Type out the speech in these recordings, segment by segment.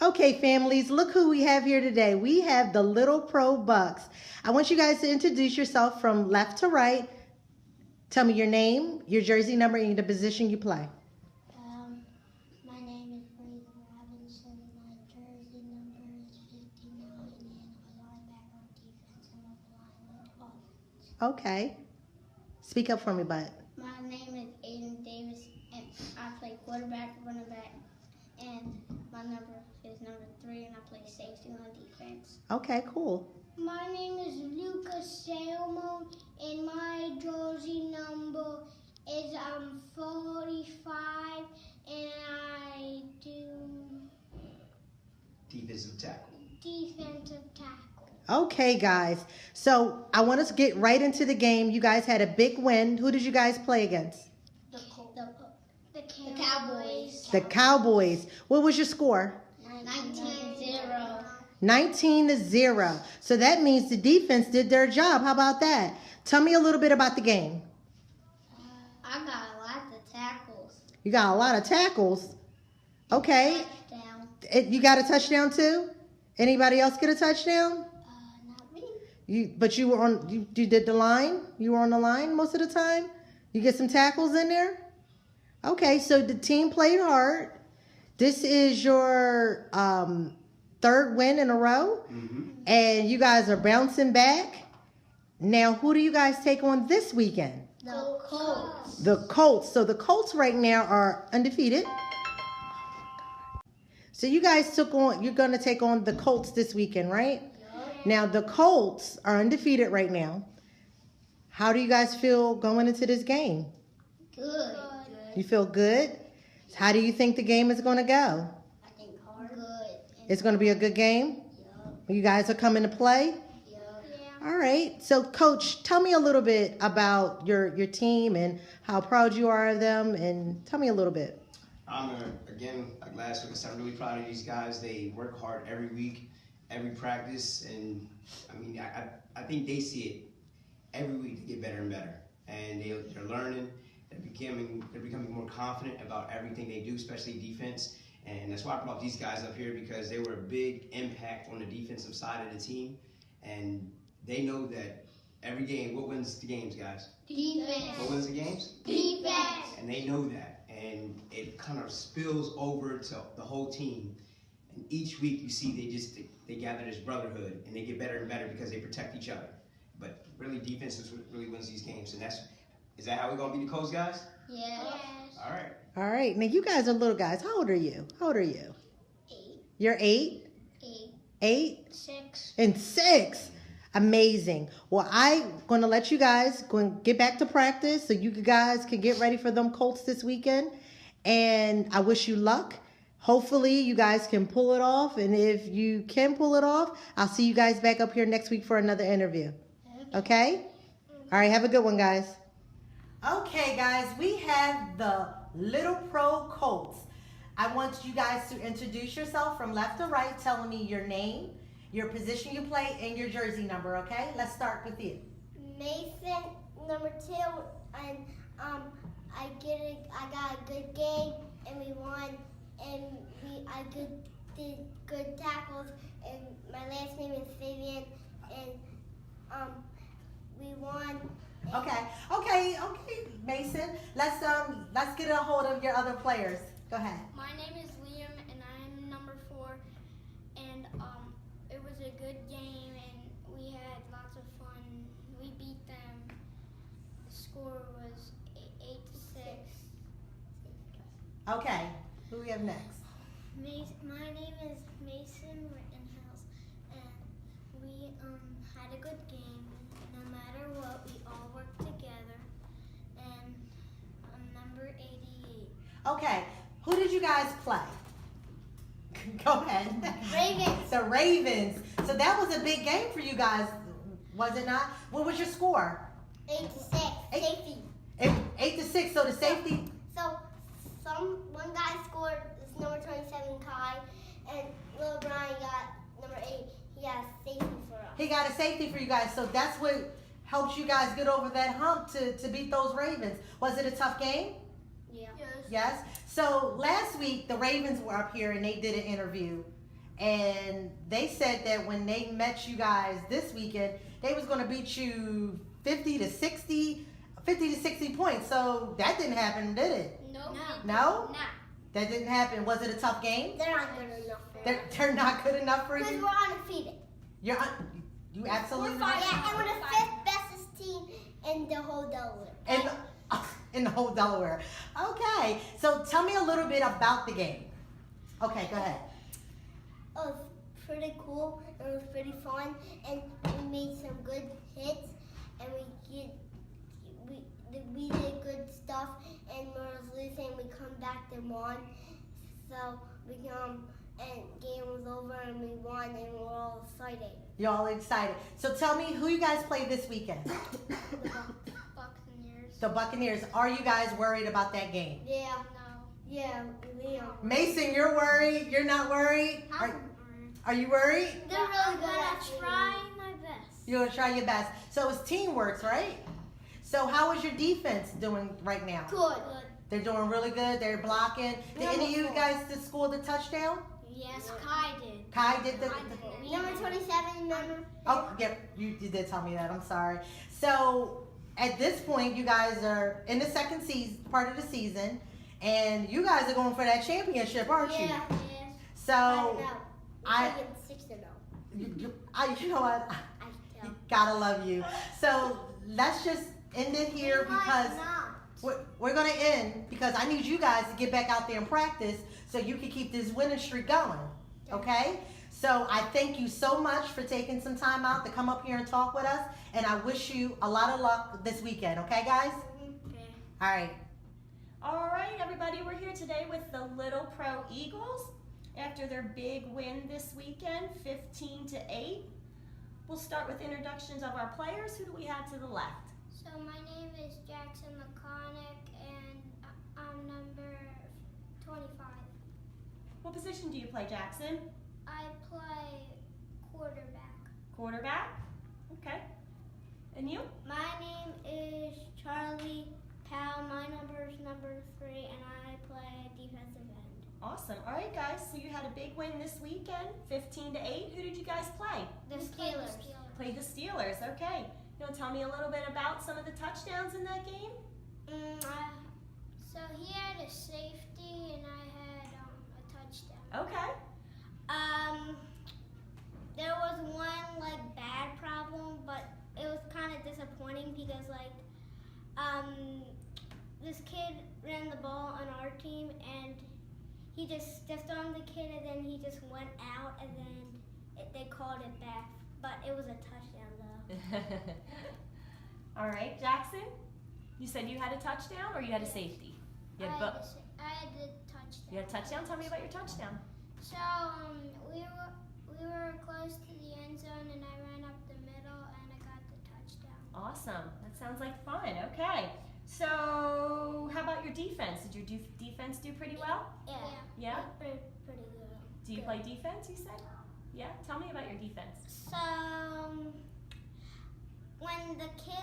Okay, families, look who we have here today. We have the Little Pro Bucks. I want you guys to introduce yourself from left to right. Tell me your name, your jersey number, and the position you play. My name is Breathe Robinson. My jersey number is 59, and I'm a linebacker on defense and I'm a lineman offense. Okay. Speak up for me, bud. My name is Aiden Davis, and I play quarterback, running back, and my number is number 3, and I play safety on defense. Okay, cool. My name is Lucas Salmon, and my jersey number is 45, and I do defensive tackle. defensive tackle. Okay, guys. So I want us to get right into the game. You guys had a big win. Who did you guys play against? The Cowboys. The Cowboys. What was your score? 19-0. 19-0. So that means the defense did their job. How about that? Tell me a little bit about the game. I got a lot of tackles. You got a lot of tackles. Okay. Touchdown. You got a touchdown too? Anybody else get a touchdown? Not me. You were on. You did the line. You were on the line most of the time. You get some tackles in there. Okay, so the team played hard. This is your third win in a row, and you guys are bouncing back. Now, who do you guys take on this weekend? The Colts. The Colts. So the Colts right now are undefeated. So you guys you're going to take on the Colts this weekend, right? Now, the Colts are undefeated right now. How do you guys feel going into this game? Good. You feel good? How do you think the game is going to go? I think hard. Good. It's going to be a good game? You guys are coming to play? Yeah. All right. So, Coach, tell me a little bit about your team and how proud you are of them, and tell me a little bit. Again, like last week, I'm really proud of these guys. They work hard every week, every practice, and I mean, I think they see it every week to get better and better. And they're learning. They're becoming more confident about everything they do, especially defense. And that's why I brought these guys up here, because they were a big impact on the defensive side of the team. And they know that every game, what wins the games, guys? Defense. What wins the games? Defense. And they know that. And it kind of spills over to the whole team. And each week you see they gather this brotherhood, and they get better and better because they protect each other. But really, defense is what really wins these games. And is that how we're going to beat the Colts, guys? Yes. All right. All right. Now, you guys are little guys. How old are you? 8. You're 8? 8. 8? 6. And 6. Amazing. Well, I'm going to let you guys get back to practice so you guys can get ready for them Colts this weekend. And I wish you luck. Hopefully, you guys can pull it off. And if you can pull it off, I'll see you guys back up here next week for another interview. Okay? All right. Have a good one, guys. Okay, guys. We have the Little Pro Colts. I want you guys to introduce yourself from left to right, telling me your name, your position you play, and your jersey number, okay? Let's start with you. Mason, number 2, and I got a good game, and we won, and I did good tackles, and my last name is Vivian, and we won. Okay, Mason. Let's get a hold of your other players. Go ahead. My name is Liam, and I'm number 4. And it was a good game, and we had lots of fun. We beat them. The score was 8-6. Okay. Who do we have next? My name is Mason Rittenhouse, and we had a good game. No matter what, we all worked together. And I'm number 88. Okay. Who did you guys play? Go ahead. Ravens. The Ravens. So that was a big game for you guys, was it not? What was your score? 8-6. Safety. 8-6. So the safety. So one guy scored this number 27 Kai, and little Brian got number 8. He got safety for us. He got a safety for you guys. So that's what helped you guys get over that hump to beat those Ravens. Was it a tough game? Yeah. Yes. So last week the Ravens were up here and they did an interview. and they said that when they met you guys this weekend, they was going to beat you 50 to 60 points. So that didn't happen, did it? No. No? That didn't happen. Was it a tough game? They're not good enough for They're not good enough for because you? we're undefeated. You absolutely We're fine. Yeah, and we're the 5th bestest team in the whole Delaware. in the whole Delaware. Okay, so tell me a little bit about the game. Okay, go ahead. It was pretty cool. It was pretty fun, and we made some good hits, and we did good stuff. And when I was losing, we come back and won. So and game was over, and we won, and we're all excited. You're all excited. So tell me who you guys play this weekend. Buccaneers. The Buccaneers. Are you guys worried about that game? Yeah, No. yeah, we are. Mason, you're worried. You're not worried. Are you worried? They're really I'm good gonna at try my best. You're gonna try your best. So it's teamwork, right? So how is your defense doing right now? Good. They're doing really good. They're blocking. Did any of you guys just score the touchdown? Yes, Kai did. Kai did the. Number 27, remember? Oh, yeah, you did tell me that. I'm sorry. So at this point, you guys are in the second part of the season, and you guys are going for that championship, aren't you? Yeah. Yes. So I I- think it's 6-0. you know what? I tell. Gotta love you. So let's just end it here because we're gonna end because I need you guys to get back out there and practice so you can keep this winning streak going. Okay? So I thank you so much for taking some time out to come up here and talk with us, and I wish you a lot of luck this weekend. Okay, guys? Okay. All right. All right, everybody, we're here today with the Little Pro Eagles after their big win this weekend, 15-8. We'll start with introductions of our players. Who do we have to the left? So my name is Jackson McConaughey, and I'm number 25. What position do you play, Jackson? I play quarterback. Quarterback? Okay. And you? My name is Charlie Powell. My number is number 3, and I play defensive end. Awesome. All right, guys, so you had a big win this weekend, 15-8. Who did you guys play? The Steelers. Played the Steelers, okay. You want to tell me a little bit about some of the touchdowns in that game? So he had a safety, and I had a touchdown. Okay. There was one bad problem, but it was kind of disappointing because this kid ran the ball on our team, and he just stepped on the kid, and then he just went out, and then they called it back, but it was a touchdown though. All right, Jackson, you said you had a touchdown or you had a safety? You had both. I had the touchdown. You had a touchdown? Tell me about your touchdown. So we were close to the end zone, and I ran up the middle, and I got the touchdown. Awesome. That sounds like fun. Okay. So how about your defense? Did your defense do pretty well? Yeah? Pretty good. Do you play defense, you said? Yeah? Tell me about your defense. So when the kid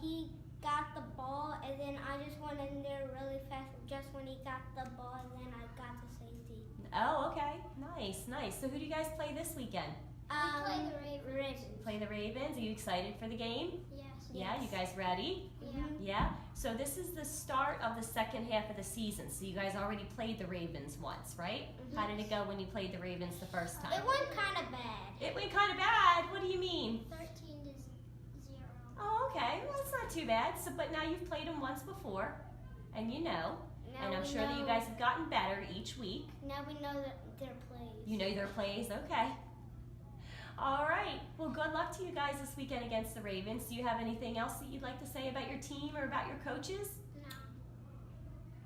he got the ball, and then I just went in there really fast just when he got the ball, and then I got the safety. Oh, okay. Nice. So who do you guys play this weekend? We play the Ravens. Play the Ravens. Are you excited for the game? Yes. Yeah? You guys ready? Yeah. Yeah? So this is the start of the second half of the season. So you guys already played the Ravens once, right? How did it go when you played the Ravens the first time? It went kind of bad. It went kind of bad. What do you mean? 13-0. Oh, okay. Well, it's not too bad. So, but now you've played them once before, and you know. Now And I'm we sure that you know- guys have gotten better each week. Now we know their plays. You know their plays, okay. All right. Well, good luck to you guys this weekend against the Ravens. Do you have anything else that you'd like to say about your team or about your coaches?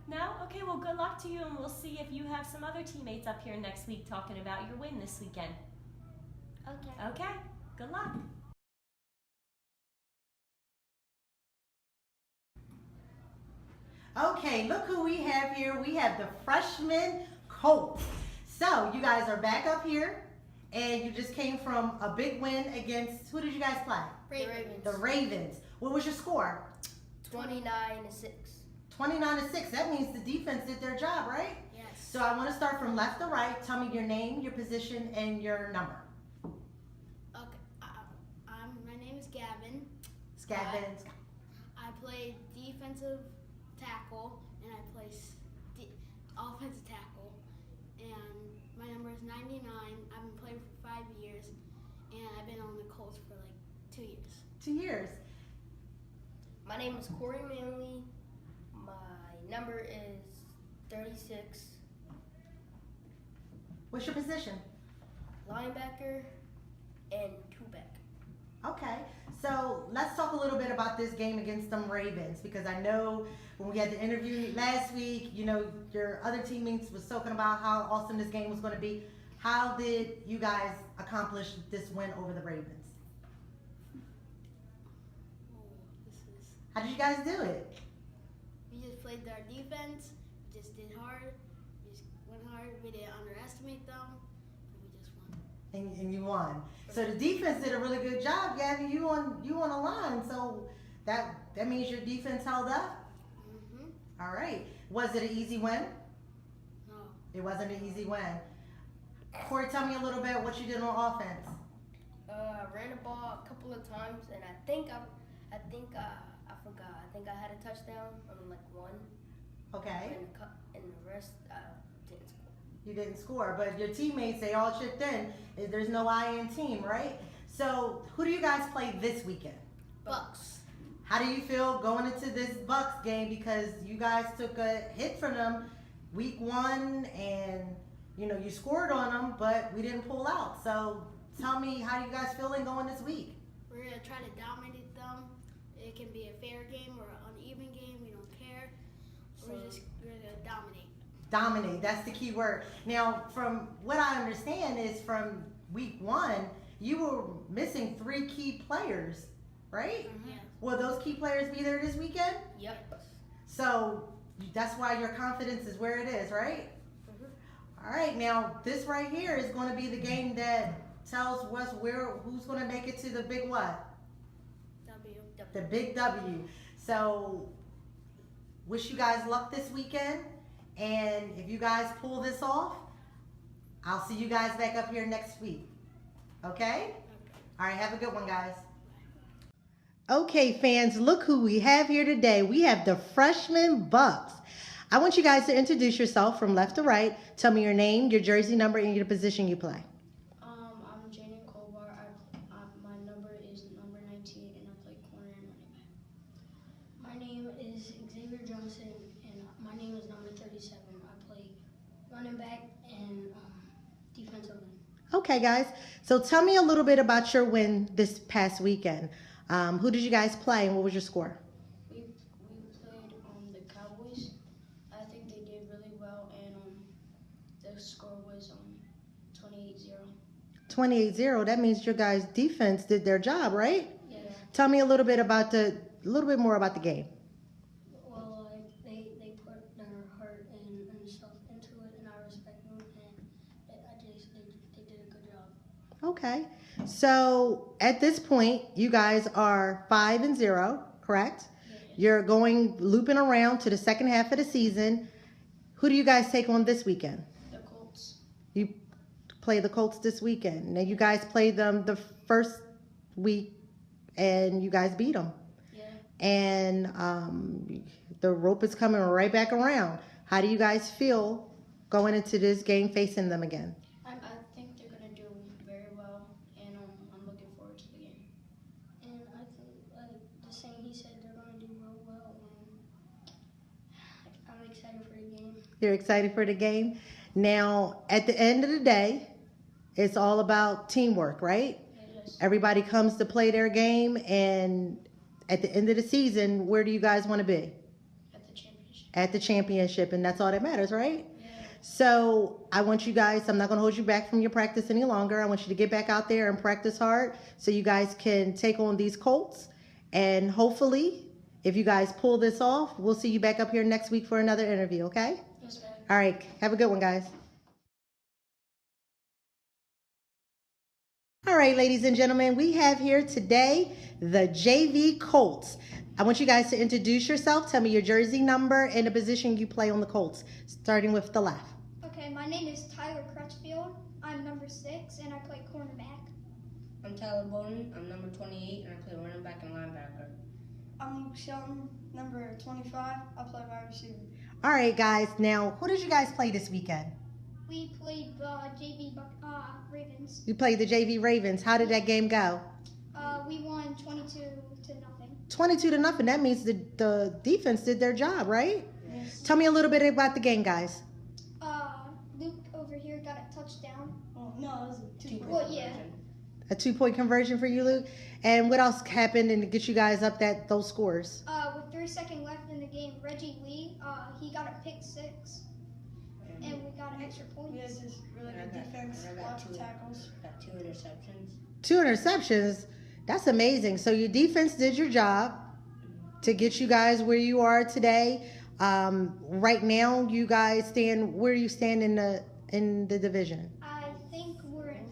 No. No? Okay, well, good luck to you, and we'll see if you have some other teammates up here next week talking about your win this weekend. Okay. Okay, good luck. Okay, look who we have here. We have the freshman Colts. So you guys are back up here, and you just came from a big win against, who did you guys play? Ravens. The Ravens. What was your score? 29-6. 29-6. That means the defense did their job, right? Yes. So I want to start from left to right. Tell me your name, your position, and your number. Okay, my name is Gavin. Gavin. I play defensive tackle and I play offensive tackle. And my number is 99. I've been playing for 5 years, and I've been on the Colts for like 2 years. 2 years. My name is Corey Manley. My number is 36. What's your position? Linebacker and two-back. Okay, so let's talk a little bit about this game against them Ravens, because I know when we had the interview last week, you know, your other teammates was talking about how awesome this game was going to be. How did you guys accomplish this win over the Ravens? How did you guys do it? We just played our defense. We just did hard. We just went hard. We didn't underestimate them. And we just won. And you won. So the defense did a really good job, Gabby. You on a line, so that means your defense held up. Mm-hmm. All right. Was it an easy win? No. It wasn't an easy win. Corey, tell me a little bit what you did on offense. I ran the ball a couple of times, and I forgot. I think I had a touchdown on like one. Okay. And the rest didn't score. You didn't score, but your teammates, they all chipped in. There's no I in team, right? So who do you guys play this weekend? Bucks. How do you feel going into this Bucks game, because you guys took a hit from them week 1 and you know you scored on them, but we didn't pull out. So tell me, how do you guys feeling going this week? We're going to try to dominate them. It can be a fair game or an uneven game. We don't care. We're going to dominate. Dominate, that's the key word. Now, from what I understand is from week 1, you were missing 3 key players, right? Mm-hmm. Yeah. Will those key players be there this weekend? Yep. So that's why your confidence is where it is, right? Mm-hmm. All right, now this right here is going to be the game that tells us who's going to make it to the big what? W. The big W. So wish you guys luck this weekend. And if you guys pull this off, I'll see you guys back up here next week. Okay? All right, have a good one, guys. Okay, fans, look who we have here today. We have the freshman Bucks. I want you guys to introduce yourself from left to right. Tell me your name, your jersey number, and your position you play. I'm Jaden Kovar. My number is number 19, and I play corner and running back. My name is Xavier Johnson, and my name is number 37. I play running back and defensive end. Okay, guys. So tell me a little bit about your win this past weekend. Who did you guys play, and what was your score? We played the Cowboys. I think they did really well, and the score was 28-0. 28-0. That means your guys' defense did their job, right? Yeah. Tell me a little bit more about the game. Well, they put their heart and stuff into it, and I respect them, and they did a good job. Okay. So at this point, you guys are 5-0, correct? Yeah. You're looping around to the second half of the season. Who do you guys take on this weekend? The Colts. You play the Colts this weekend. Now you guys played them the first week, and you guys beat them. Yeah. And the rope is coming right back around. How do you guys feel going into this game facing them again? I think they're going to do very well, and I'm looking forward to the game. And I think, like the saying he said, they're going to do real well, and I'm excited for the game. You're excited for the game? Now, at the end of the day, it's all about teamwork, right? Yes. Everybody comes to play their game, and at the end of the season, where do you guys want to be? At the championship. At the championship, and that's all that matters, right? Yeah. So I want you guys, I'm not going to hold you back from your practice any longer. I want you to get back out there and practice hard so you guys can take on these Colts. And hopefully, if you guys pull this off, we'll see you back up here next week for another interview, okay? Yes, ma'am. All right. Have a good one, guys. All right, ladies and gentlemen, we have here today the JV Colts. I want you guys to introduce yourself. Tell me your jersey number and the position you play on the Colts, starting with the left. Okay. my name is Tyler Crutchfield. I'm number 6, and I play cornerback. I'm Tyler Bowden. I'm number 28, and I play running back and linebacker. I'm Luke Shelton, number 25. I play wide receiver. All right, guys. Now, who did you guys play this weekend? We played JV Ravens. You played the JV Ravens. How did that game go? We won 22 to nothing. 22 to nothing. That means the defense did their job, right? Yes. Tell me a little bit about the game, guys. Luke over here got a touchdown. Oh, no, it was a 2-point. Well, yeah. A 2-point conversion for you, Luke. And what else happened and get you guys up those scores? With 3 seconds left in the game, Reggie Lee, he got a pick 6, and we got extra points. We had just really good defense, lots of tackles. Got 2 interceptions. 2 interceptions. That's amazing. So your defense did your job to get you guys where you are today. Right now, you guys stand. Where do you stand in the division? I think we're in.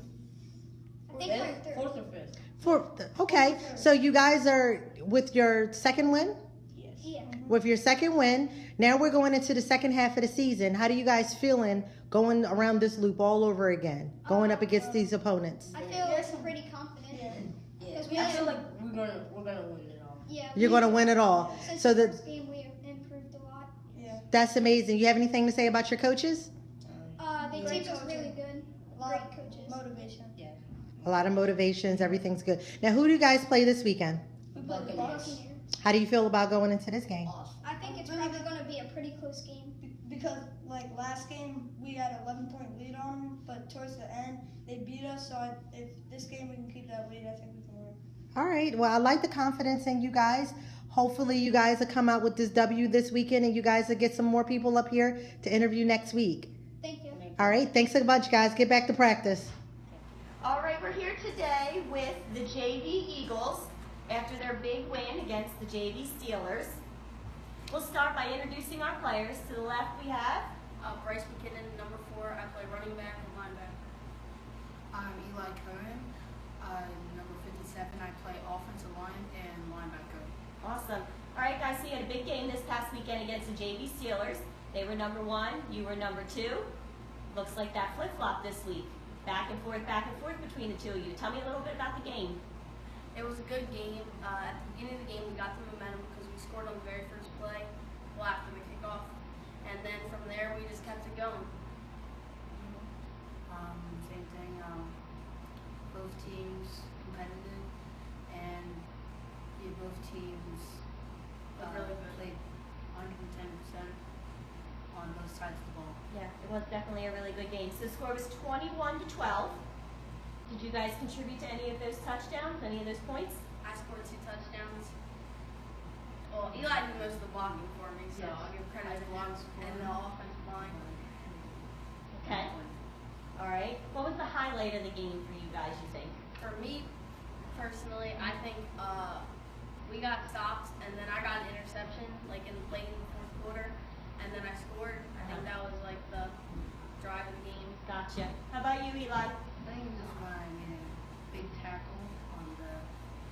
Fourth or fifth? Fourth. Okay. So you guys are with your second win. Yes. Yeah. With your second win, now we're going into the second half of the season. How do you guys feeling going around this loop all over again, going up against these opponents? I feel pretty confident. Yeah. I feel like we're gonna win it all. Yeah. You're going to win it all. Since So the the first game, we improved a lot. Yeah. that's amazing. You have anything to say about your coaches? They teach us really good. Great coaches. Motivation. Yeah. A lot of motivations. Everything's good. Now, who do you guys play this weekend? We played the Buccaneers. How do you feel about going into this game? I think it's probably going to be a pretty close game. Because, like, last game, we had an 11-point lead on them, but towards the end, they beat us. So if this game we can keep that lead, I think we can win. All right. Well, I like the confidence in you guys. Hopefully, you guys will come out with this W this weekend, and you guys will get some more people up here to interview next week. Thank you. All right. Thanks a bunch, guys. Get back to practice. All right, we're here today with the JV Eagles after their big win against the JV Steelers. We'll start by introducing our players. To the left, we have Bryce McKinnon, number 4. I play running back and linebacker. I'm Eli Cohen. Number 57. I play offensive line and linebacker. Awesome. All right, guys, so you had a big game this past weekend against the JV Steelers. They were number 1, you were number 2. Looks like that flip-flop this week. Back and forth between the two of you. Tell me a little bit about the game. It was a good game. At the beginning of the game, we got the momentum because we scored on the very first play, well after the kickoff, and then from there we just kept it going. Same thing. Both teams competitive, and both teams Really good. played 110% on both sides of the ball. Yeah, it was definitely a really good game. So the score was 21-12. Did you guys contribute to any of those touchdowns, any of those points? I scored 2 touchdowns. Well, Eli did most of the blocking for me, so I'll give credit to him and the offensive line. Okay. All right. What was the highlight of the game for you guys, you think? For me, personally, I think we got stopped, and then I got an interception, like late in the fourth quarter, and then I scored. I think that was like the drive of the game. Gotcha. How about you, Eli? I think it was when I made a big tackle on the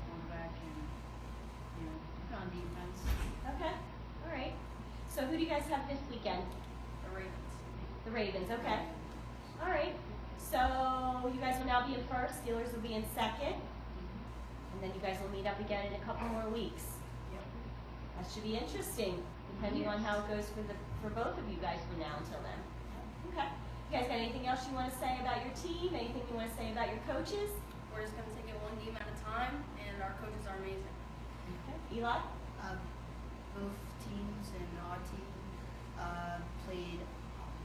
quarterback and on defense. Okay. All right. So who do you guys have this weekend? The Ravens. The Ravens. Okay. All right. So you guys will now be in first. Steelers will be in second. And then you guys will meet up again in a couple more weeks. Yep. That should be interesting, depending on how it goes for both of you guys from now until then. Okay. You guys got anything else you want to say about your team? Anything you want to say about your coaches? We're just going to take it one game at a time, and our coaches are amazing. Okay. Eli? Both teams and our team played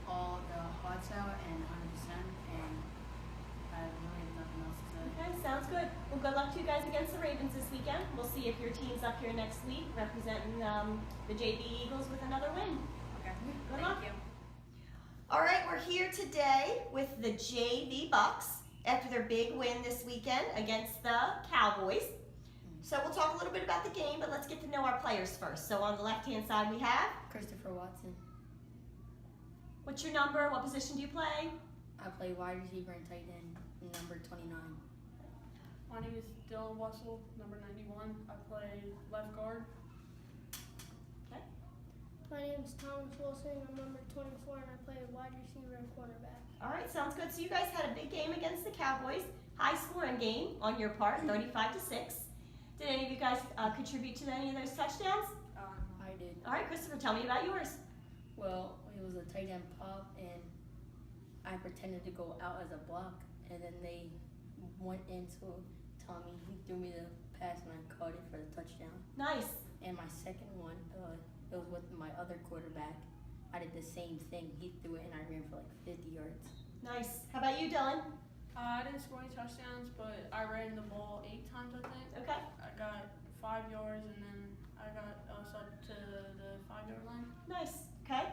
all the hearts out and 100%, and I really have nothing else to say. Okay, sounds good. Well, good luck to you guys against the Ravens this weekend. We'll see if your team's up here next week representing the JV Eagles with another win. Okay. Good Thank luck. you. All right, we're here today with the JV Bucks after their big win this weekend against the Cowboys. So we'll talk a little bit about the game, but let's get to know our players first. So on the left-hand side we have, Christopher Watson. what's your number? What position do you play? I play wide receiver and tight end, number 29. My name is Dylan Wessel, number 91. I play left guard. My name name's Thomas Wilson. I'm number 24, and I play wide receiver and cornerback. All right, sounds good. So you guys had a big game against the Cowboys. High scoring game on your part, 35-6. Did any of you guys contribute to any of those touchdowns? I did. All right, Christopher, tell me about yours. Well, it was a tight end pop, and I pretended to go out as a block, and then they went into Tommy. He threw me the pass, and I caught it for the touchdown. Nice. And my second one, it was with my other quarterback. I did the same thing. He threw it, and I ran for like 50 yards. Nice. How about you, Dylan? I didn't score any touchdowns, but I ran the ball 8 times, I think. Okay. I got 5 yards, and then I got subbed to the 5-yard line. Nice. Okay.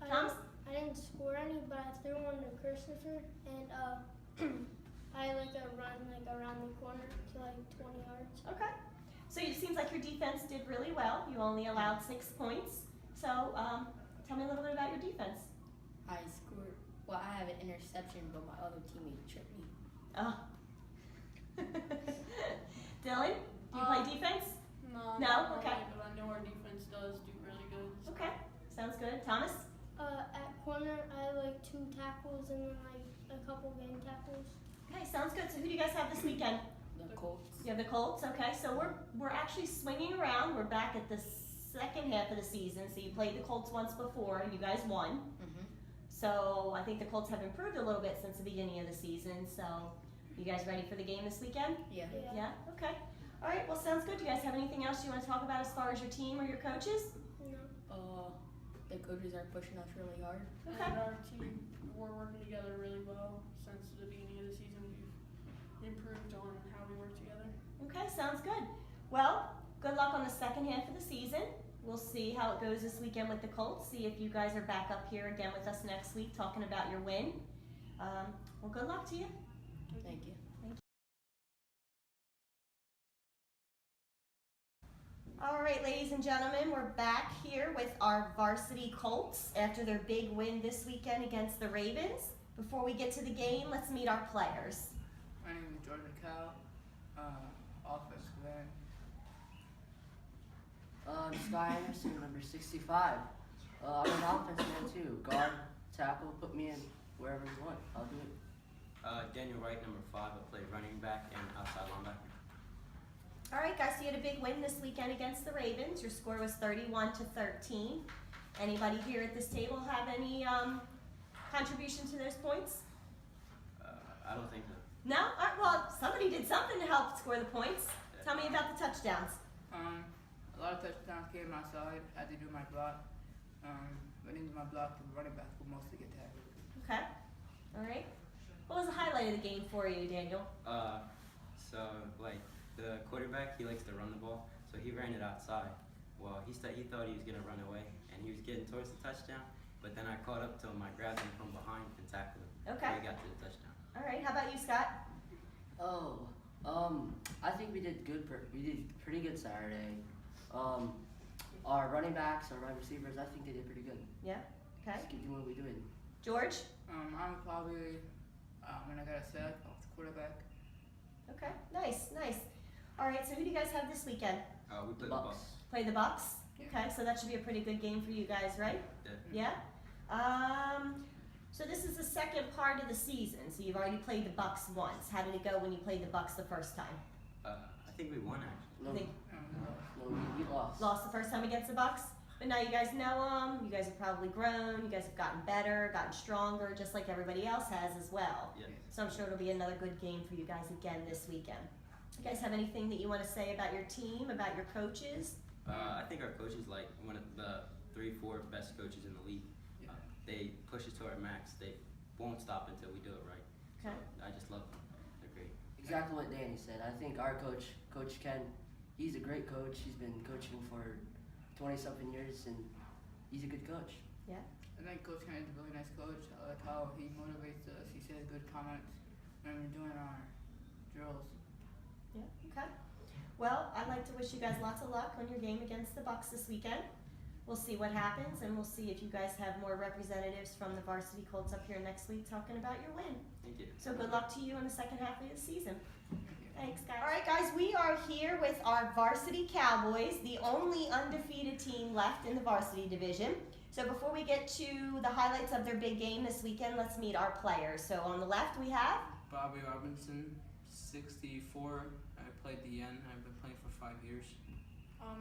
Thomas? I didn't score any, but I threw one to Christopher, and I run around the corner to like 20 yards. Okay. So it seems like your defense did really well. You only allowed 6 points. So tell me a little bit about your defense. I scored. Well, I have an interception, but my other teammate tripped me. Oh. Dylan, do you play defense? No. No? Okay. But I know our defense does do really good. Okay. Sounds good. Thomas? At corner, I have like 2 tackles and then like a couple game tackles. Okay, sounds good. So who do you guys have this weekend? The Colts. You have the Colts. Okay, so we're actually swinging around. We're back at the second half of the season. So you played the Colts once before, and you guys won. So I think the Colts have improved a little bit since the beginning of the season. So you guys ready for the game this weekend? Yeah. Yeah? Okay. All right, well, sounds good. Do you guys have anything else you want to talk about as far as your team or your coaches? The coaches are pushing us really hard. Okay. And our team, we're working together really well since the beginning of the season. We've improved on how we work together. Okay, sounds good. Well, good luck on the second half of the season. We'll see how it goes this weekend with the Colts. See if you guys are back up here again with us next week talking about your win. Well, good luck to you. Thank you. All right, ladies and gentlemen, we're back here with our Varsity Colts after their big win this weekend against the Ravens. Before we get to the game, let's meet our players. My name is Jordan Cow, offensive end. Sky Anderson, number 65. I'm an offensive man too. Guard, tackle, put me in wherever you want. I'll do it. Daniel Wright, number 5. I play running back and outside linebacker. All right, guys, so you had a big win this weekend against the Ravens. Your score was 31-13. Anybody here at this table have any contribution to those points? I don't think so. No? All right, well, somebody did something to help score the points. Tell me about the touchdowns. A lot of touchdowns came outside. Had to do my block. Went into my block, the running back will mostly get tackled. Okay. All right. What was the highlight of the game for you, Daniel? The quarterback, he likes to run the ball, so he ran it outside. Well, he thought he was going to run away, and he was getting towards the touchdown, but then I caught up to him. I grabbed him from behind and tackled him. Okay. So he got to the touchdown. All right. How about you, Scott? I think we did good. We did pretty good Saturday. Our running backs, our wide receivers, I think they did pretty good. Yeah. Okay. Just keep doing what we're doing. George? I'm probably, when I got a sack off the quarterback. Okay. Nice. All right. So who do you guys have this weekend? We play the Bucks. Play the Bucks? Yeah. Okay. So that should be a pretty good game for you guys, right? Yeah. Yeah. So this is the second part of the season. So you've already played the Bucks once. How did it go when you played the Bucks the first time? I think we won, actually. No, we lost. Lost the first time against the Bucks, but now you guys know them. You guys have probably grown. You guys have gotten better, gotten stronger, just like everybody else has as well. Yeah. So I'm sure it'll be another good game for you guys again this weekend. You guys have anything that you want to say about your team, about your coaches? I think our coach is like one of the 3-4 best coaches in the league. They push us to our max. They won't stop until we do it right. Okay. So I just love them. They're great. Exactly what Danny said. I think our coach, Coach Ken, he's a great coach. He's been coaching for 20-something years, and he's a good coach. Yeah. I think Coach Ken is a really nice coach. I like how he motivates us. He says good comments when we're doing our drills. Yeah. Okay. Well, I'd like to wish you guys lots of luck on your game against the Bucks this weekend. We'll see what happens, and we'll see if you guys have more representatives from the Varsity Colts up here next week talking about your win. Thank you. So good luck to you in the second half of the season. Thank you. Thanks, guys. All right, guys, we are here with our Varsity Cowboys, the only undefeated team left in the varsity division. So before we get to the highlights of their big game this weekend, let's meet our players. So on the left, we have Bobby Robinson, 64. I played DN. I've been playing for 5 years.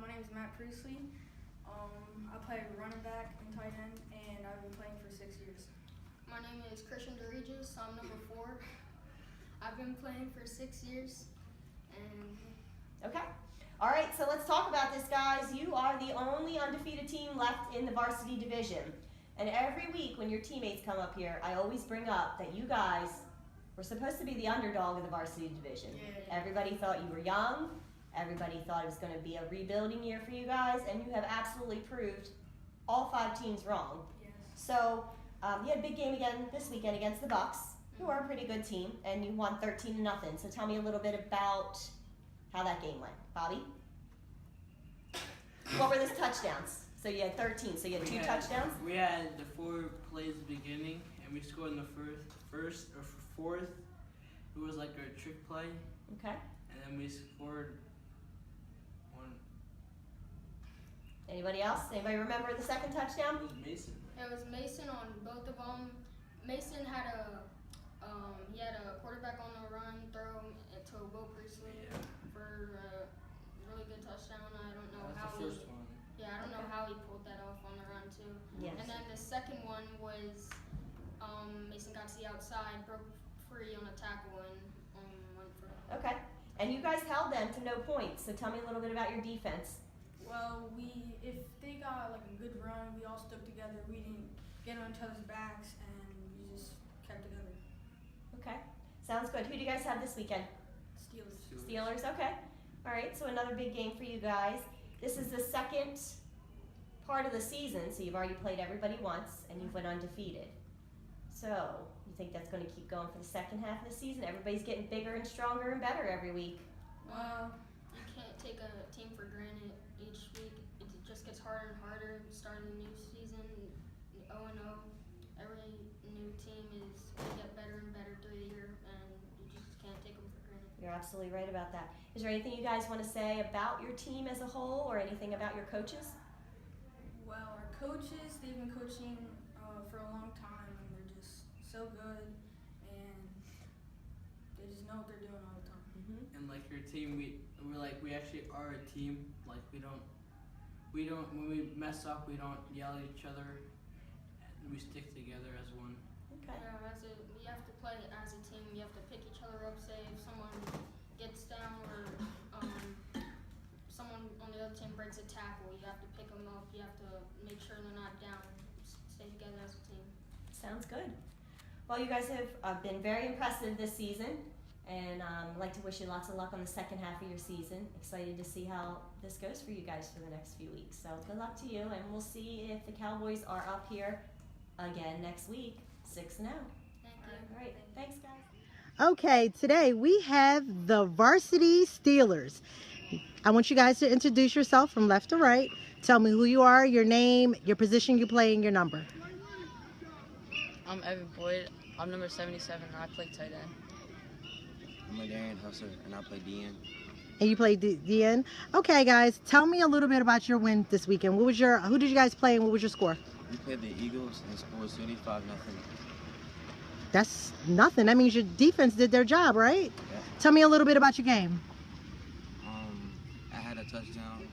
My name is Matt Priestley. I play running back and tight end, and I've been playing for 6 years. My name is Christian DeRegis. I'm number 4. I've been playing for 6 years. And okay. All right, so let's talk about this, guys. You are the only undefeated team left in the varsity division. And every week when your teammates come up here, I always bring up that you guys were supposed to be the underdog of the varsity division. Yeah. Everybody thought you were young. Everybody thought it was going to be a rebuilding year for you guys, and you have absolutely proved all 5 teams wrong. Yes. So you had a big game again this weekend against the Bucks, who are a pretty good team, and you won 13-0. So tell me a little bit about how that game went. Bobby? What were those touchdowns? So you had 13, so you had 2 touchdowns? We had the 4 plays at the beginning, and we scored in the first or fourth. It was like a trick play. Okay. And then we scored one. Anybody else? Anybody remember the second touchdown? It was Mason. it was Mason on both of them. Mason had a quarterback on the run throw to Will Priestley for a really good touchdown. I don't know That's how the first one. Yeah, I don't know how he pulled that off on the run too. Yes. And then the second one was Mason got to the outside, broke free on a tackle and went for it. Okay. And you guys held them to no points, so tell me a little bit about your defense. Well, if they got like a good run, we all stuck together. We didn't get on each other's backs, and we just kept together. Okay. Sounds good. Who do you guys have this weekend? Steelers, okay. All right, so another big game for you guys. This is the second part of the season, so you've already played everybody once, and you've went undefeated. So, you think that's going to keep going for the second half of the season? Everybody's getting bigger and stronger and better every week. Well, you can't take a team for granted each week. It just gets harder and harder. Starting the new season, 0-0. Every new team is going to get better and better through the year, and you just can't take them for granted. You're absolutely right about that. Is there anything you guys want to say about your team as a whole, or anything about your coaches? Well, our coaches, they've been coaching for a long time, and they're just so good, and they just know what they're doing all the time. Mm-hmm. And like your team, we actually are a team. Like we don't when we mess up, we don't yell at each other. And we stick together as one. Okay. Yeah, we have to play as a team. We have to pick each other up. Say if someone gets down or someone on the other team breaks a tackle, you have to pick them up. You have to make sure they're not down. Stay together as a team. Sounds good. Well, you guys have been very impressive this season, and I'd like to wish you lots of luck on the second half of your season. Excited to see how this goes for you guys for the next few weeks. So good luck to you, and we'll see if the Cowboys are up here again next week, 6-0. Thank you. All right, thanks, guys. Okay, today we have the Varsity Steelers. I want you guys to introduce yourself from left to right. Tell me who you are, your name, your position you play, and your number. I'm Evan Boyd. I'm number 77, and I play tight end. I'm Darian Husser, and I play DN. And you play DN? Okay, guys, tell me a little bit about your win this weekend. Who did you guys play, and what was your score? We played the Eagles and scored 75-0. That's nothing. That means your defense did their job, right? Yeah. Tell me a little bit about your game. I had a touchdown.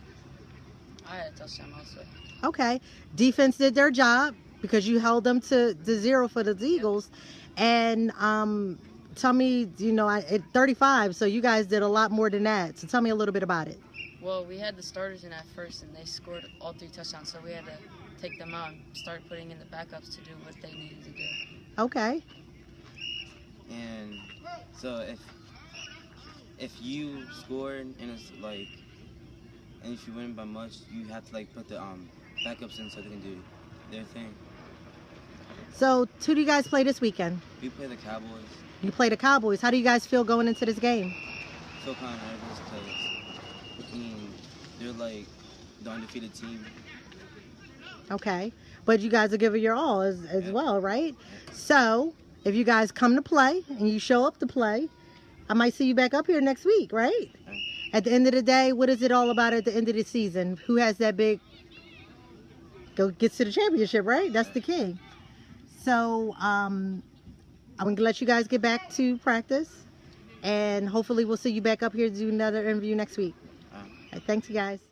I had a touchdown also. Okay. Defense did their job because you held them to 0 for the Eagles. And tell me, at 35, so you guys did a lot more than that. So tell me a little bit about it. Well, we had the starters in at first, and they scored all 3 touchdowns, so we had to take them out and start putting in the backups to do what they needed to do. Okay. And so if you scored and it's like, and if you win by much, you have to put the backups in so they can do their thing. So who do you guys play this weekend? We play the Cowboys. You play the Cowboys. How do you guys feel going into this game? So kind of nervous because they're like the undefeated team. Okay. But you guys are giving your all as well, right? So if you guys come to play and you show up to play, I might see you back up here next week, right? At the end of the day, what is it all about at the end of the season? Who has that big, gets to the championship, right? That's the key. So I'm going to let you guys get back to practice. And hopefully we'll see you back up here to do another interview next week. All right, thanks, you guys.